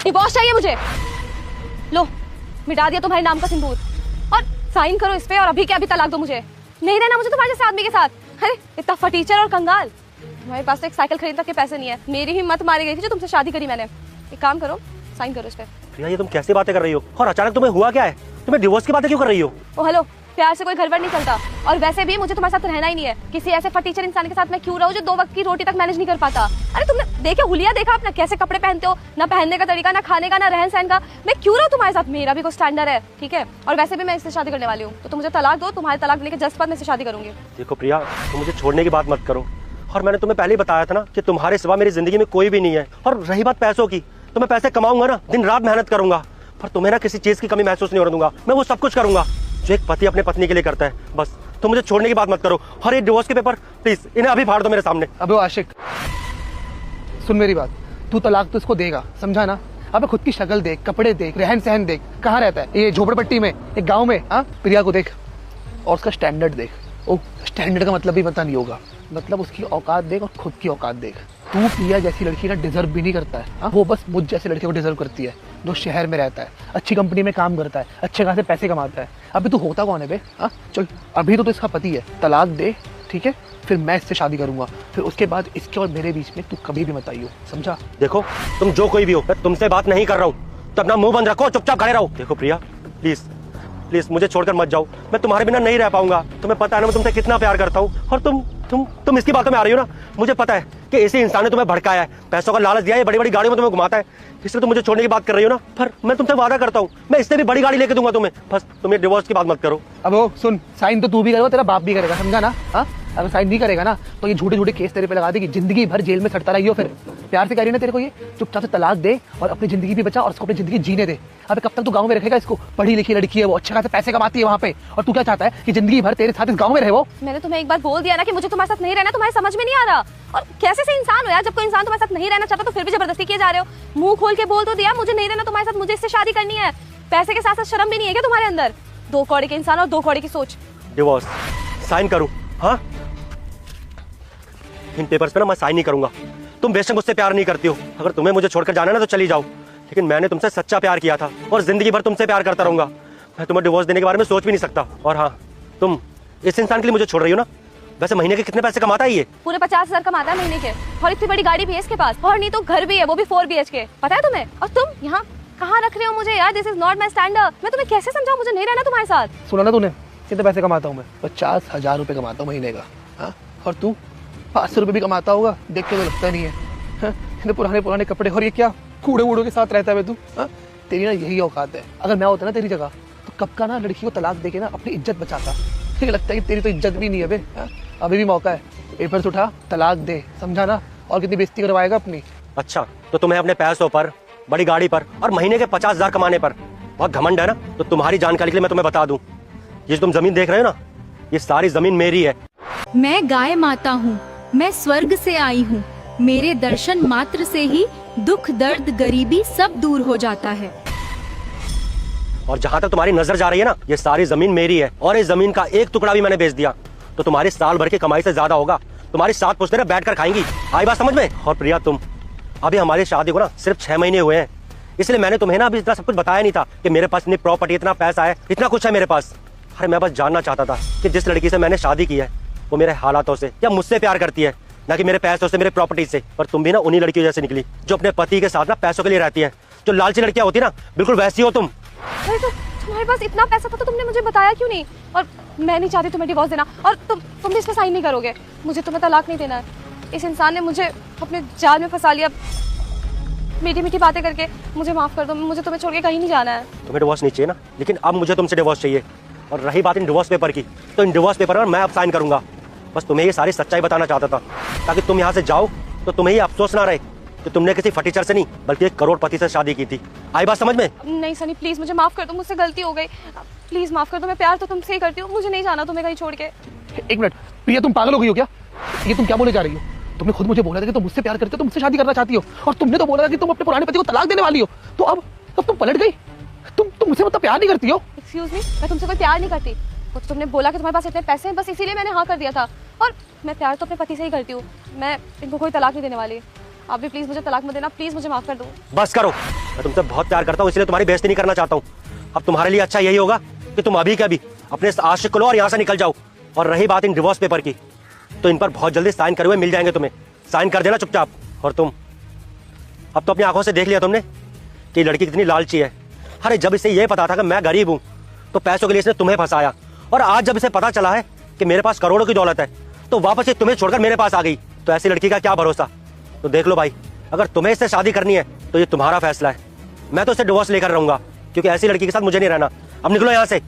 Divorce चाहिए मुझे। लो, मिटा दिया तुम्हारे नाम का सिंदूर और साइन करो इस पे और अभी के अभी तलाक दो मुझे। नहीं रहना मुझे तुम्हारे जैसे आदमी के साथ। अरे इतना फटीचर और कंगाल। तुम्हारे पास तो एक साइकिल खरीदने तक के पैसे नहीं है। मेरी हिम्मत मारी गई थी जो तुमसे शादी करी मैंने। एक काम करो, साइन करो इस पे। प्रिया ये तुम कैसी बातें कर रही हो? और अचानक तुम्हें हुआ क्या है? तुम्हें डिवोर्स की बातें क्यों कर रही हो? ओ हेलो, प्यार से कोई घर वर नहीं चलता और वैसे भी मुझे तुम्हारे साथ रहना ही नहीं है। किसी ऐसे फटीचर इंसान के साथ मैं क्यों रहूं जो 2 वक्त की रोटी तक मैनेज नहीं कर पाता। अरे तुमने देखो हुलिया देखा अपना, कैसे कपड़े पहनते हो, ना पहनने का तरीका, ना खाने का, ना रहन सहन का। मैं क्यों रहूं तुम्हारे साथ? मेरा भी कोई स्टैंडर्ड है, ठीक है? और वैसे भी मैं इससे शादी करने वाली हूँ, तो तुम मुझे तलाक दो। तुम्हारे तलाक लेके जस्ट बाद मैं इससे शादी करूंगी। देखो प्रिया, तुम मुझे छोड़ने की बात मत करो। और मैंने तुम्हें पहले ही बताया था ना कि तुम्हारे सिवा मेरी जिंदगी में कोई भी नहीं है। और रही बात पैसों की, तो मैं पैसे कमाऊंगा ना, दिन रात मेहनत करूंगा, पर तुम्हें ना किसी चीज की कमी महसूस नहीं होने दूंगा। मैं वो सब कुछ करूंगा जो एक पति अपने पत्नी के लिए करता है। बस तुम मुझे छोड़ने की बात मत करो। और ये डिवोर्स के पेपर प्लीज इन्हें अभी फाड़ दो मेरे सामने। अबे आशिक, सुन मेरी बात, तू तलाक तो इसको देगा, समझा ना? अबे खुद की शक्ल देख, कपड़े देख, रहन सहन देख, कहाँ रहता है? ये झोपड़पट्टी में, एक गांव में। हाँ, प्रिया को देख और उसका स्टैंडर्ड देख। ओ, स्टैंडर्ड का मतलब भी पता नहीं होगा, मतलब उसकी औकात देख और खुद की औकात देख। तू प्रिया जैसी लड़की ना डिजर्व भी नहीं करता है। वो बस मुझ जैसे लड़के को डिजर्व करती है, जो शहर में रहता है, अच्छी कंपनी में काम करता है, अच्छे खासे पैसे कमाता है। अभी तू होता कौन है बे? हाँ चल, अभी तो इसका पति है, तलाक दे, ठीक है? फिर मैं इससे शादी करूंगा, फिर उसके बाद इसके और मेरे बीच में तू कभी भी मत आइयो, समझा? देखो तुम जो कोई भी हो, मैं तुमसे बात नहीं कर रहा हूँ, तो अपना मुंह बंद रखो, चुपचाप खड़े रहो। देखो प्रिया प्लीज प्लीज मुझे छोड़कर मत जाओ। मैं तुम्हारे बिना नहीं रह पाऊंगा। तुम्हें पता है ना मैं तुमसे कितना प्यार करता हूँ। और तुम इसकी बातों में आ रही हो ना। मुझे पता है कि इसी इंसान ने तुम्हें भड़काया है, पैसों का लालच दिया है, बड़ी बड़ी गाड़ियों में तुम्हें घुमाता है, इसलिए तुम मुझे छोड़ने की बात कर रही हो ना। पर मैं तुमसे वादा करता हूँ, मैं इससे भी बड़ी गाड़ी लेके दूंगा तुम्हें। बस तुम ये डिवोर्स की बात मत करो। अब वो सुन, साइन तो तू भी करेगा, तेरा बाप भी करेगा, समझा ना? हाँ, अगर साइन नहीं करेगा ना तो ये झूठे झूठे केस तेरे पे लगा देगी, जिंदगी भर जेल में सड़ता रहियो। फिर प्यार से कह रही ना तेरे को, ये चुपचाप से तलाक दे और अपनी जिंदगी भी बचा और उसको अपनी जिंदगी जीने दे। अबे कब तक तू गांव में रखेगा इसको? पढ़ी लिखी लड़की है वो, अच्छे खासे पैसे कमाती है वहाँ पे, और तू क्या चाहता है कि जिंदगी भर तेरे साथ इस गांव में रहे वो? मैंने तुम्हें एक बार बोल दिया ना कि मुझे तुम्हारे साथ नहीं रहना, तुम्हारे समझ में नहीं आ रहा। और कैसे से इंसान हो यार, जब कोई इंसान तुम्हारे साथ नहीं रहना चाहता तो फिर भी जबरदस्ती किए जा रहे हो। मुंह खोल के बोल तो दिया मुझे नहीं रहना तुम्हारे साथ, मुझे इससे शादी करनी है। पैसे के साथ साथ शर्म भी नहीं है क्या तुम्हारे अंदर? 2 कौड़े के इंसान और 2 कौड़े की सोच। डिवोर्स साइन करूं? हाँ, इन पेपर्स पे ना मैं साइन नहीं करूंगा। तुम बेशक मुझसे प्यार नहीं करती हो, अगर तुम्हें मुझे छोड़कर जाना है ना तो चली जाओ, लेकिन मैंने तुमसे सच्चा प्यार किया था और जिंदगी भर तुमसे प्यार करता रहूंगा। मैं तुम्हें डिवोर्स देने के बारे में सोच भी नहीं सकता। और हाँ, तुम इस इंसान के लिए मुझे छोड़ रही हो ना। वैसे महीने के कितने पैसे कमाता है ये? पूरे 50,000 कमाता है महीने के, और इतनी बड़ी गाड़ी भी है इसके पास, और नहीं तो घर भी है, वो भी 4 BHK। पता है तुम्हें? और तुम यहाँ कहाँ रख रहे हो मुझे यार? This is not my standard. मैं तुम्हें कैसे समझाऊं, मुझे नहीं रहना तुम्हारे साथ। सुना ना तूने, कितने पैसे कमाता हूँ मैं? 50,000 रुपए कमाता हूँ महीने का। हाँ, और तू 500 रुपए भी कमाता होगा, देख के तो लगता नहीं है। हाँ, पुराने कपड़े और ये क्या कूड़े वूड़ों के साथ रहता है तू? हाँ, तेरी ना यही औकात है। अगर मैं होता ना तेरी जगह तो कब का ना लड़की को तलाक देके ना अपनी इज्जत बचाता। ठीक लगता है कि तेरी तो इज्जत भी नहीं है बे। हाँ, अभी भी मौका है, पेपर्स उठा, तलाक दे, समझा ना? और कितनी बेइज्जती करवाएगा अपनी। अच्छा, तो तुम्हें अपने पैसों पर, बड़ी गाड़ी पर और महीने के 50,000 कमाने पर बहुत घमंड है ना? तो तुम्हारी जानकारी के लिए मैं तुम्हें बता दूं, ये तुम जमीन देख रहे हो ना, ये सारी जमीन मेरी है। मैं गाय माता हूँ, मैं स्वर्ग से आई हूँ, मेरे दर्शन मात्र से ही दुख दर्द गरीबी सब दूर हो जाता है। और जहाँ तक तुम्हारी नजर जा रही है ना, ये सारी जमीन मेरी है, और इस जमीन का एक टुकड़ा भी मैंने बेच दिया तो तुम्हारी साल भर की कमाई से ज्यादा होगा। तुम्हारी 7 पुश्तैं बैठ कर खाएंगी। आई बात समझ में? और प्रिया, तुम अभी हमारी शादी को ना सिर्फ 6 महीने हुए हैं, इसलिए मैंने तुम्हें ना अभी इतना सब कुछ बताया नहीं था कि मेरे पास इतनी प्रॉपर्टी, इतना पैसा है, इतना कुछ है मेरे पास। अरे मैं बस जानना चाहता था कि जिस लड़की से मैंने शादी की है वो मेरे हालातों से या मुझसे प्यार करती है, ना कि मेरे पैसों से, मेरे प्रॉपर्टी से। पर तुम भी ना उन्हीं लड़कियों जैसे निकली जो अपने पति के साथ ना पैसों के लिए रहती है, जो लालची लड़कियां होती है ना, बिल्कुल वैसी हो तुम। अरे तो तुम्हारे पास इतना पैसा था तो तुमने मुझे बताया क्यों नहीं? और मैं नहीं चाहती तुम्हें डिवोर्स देना, और तुम भी इस पे साइन नहीं करोगे। मुझे तुम्हें तलाक नहीं देना है। इस इंसान ने मुझे अपने जाल में फंसा लिया। मीठी मीठी बातें करके मुझे माफ कर दो, मुझे तुम्हें छोड़ के कहीं नहीं जाना है। तुम्हें डिवोर्स नहीं चाहिए ना, लेकिन अब मुझे तुमसे डिवोर्स चाहिए। और रही बात इन डिवोर्स पेपर की, तो इन डिवोर्स पेपर पर मैं अब साइन करूंगा। बस तुम्हें ये सारी सच्चाई बताना चाहता था, ताकि तुम यहाँ से जाओ तो तुम्हें ये अफसोस ना रहे कि तुमने किसी फटीचर से नहीं बल्कि एक करोड़पति से शादी की थी। आई बात समझ में? नहीं सनी, प्लीज मुझे माफ कर दो, मुझसे गलती हो गई, प्लीज माफ कर दो। मैं प्यार तो तुमसे ही करती हूँ, मुझे नहीं जाना तुम्हें कहीं छोड़ के। 1 मिनट प्रिया, तुम पागल हो गई हो क्या? ये तुम क्या बोले जा रही हो? तुमने खुद मुझे बोला था कि तुम मुझसे प्यार करते हो, तुम मुझसे शादी करना चाहती हो, और तुमने तो बोला था कि तुम अपने पुराने पति को तलाक देने वाली हो। तो अब तुम पलट गई। तुम मुझसे मतलब प्यार नहीं करती हो? एक्सक्यूज मी, मैं तुमसे कोई प्यार नहीं करती। कुछ तुमने बोला कि तुम्हारे पास इतने पैसे हैं, बस इसीलिए मैंने हाँ कर दिया था। और मैं प्यार तो अपने पति से ही करती हूँ। मैं इनको कोई तलाक नहीं देने वाली। आप भी प्लीज मुझे तलाक मत देना, प्लीज मुझे माफ कर दो। बस करो, मैं तुमसे बहुत प्यार करता हूँ, इसलिए तुम्हारी बेइज्जती नहीं करना चाहता हूँ। अब तुम्हारे लिए अच्छा यही होगा कि तुम अभी के अभी अपने इस आशिक को लो और यहाँ से निकल जाओ। और रही बात इन डिवोर्स पेपर की, तो इन पर बहुत जल्दी साइन करे हुए मिल जाएंगे तुम्हें, साइन कर देना चुपचाप। और तुम अब तो अपनी आंखों से देख लिया तुमने कि ये लड़की कितनी लालची है। अरे जब इसे ये पता था कि मैं गरीब हूँ तो पैसों के लिए इसने तुम्हें फंसाया, और आज जब इसे पता चला है कि मेरे पास करोड़ों की दौलत है तो वापस ये तुम्हें छोड़कर मेरे पास आ गई। तो ऐसी लड़की का क्या भरोसा। तो देख लो भाई, अगर तुम्हें इससे शादी करनी है तो ये तुम्हारा फैसला है, मैं तो इससे डिवोर्स लेकर रहूंगा, क्योंकि ऐसी लड़की के साथ मुझे नहीं रहना। अब निकलो यहाँ से।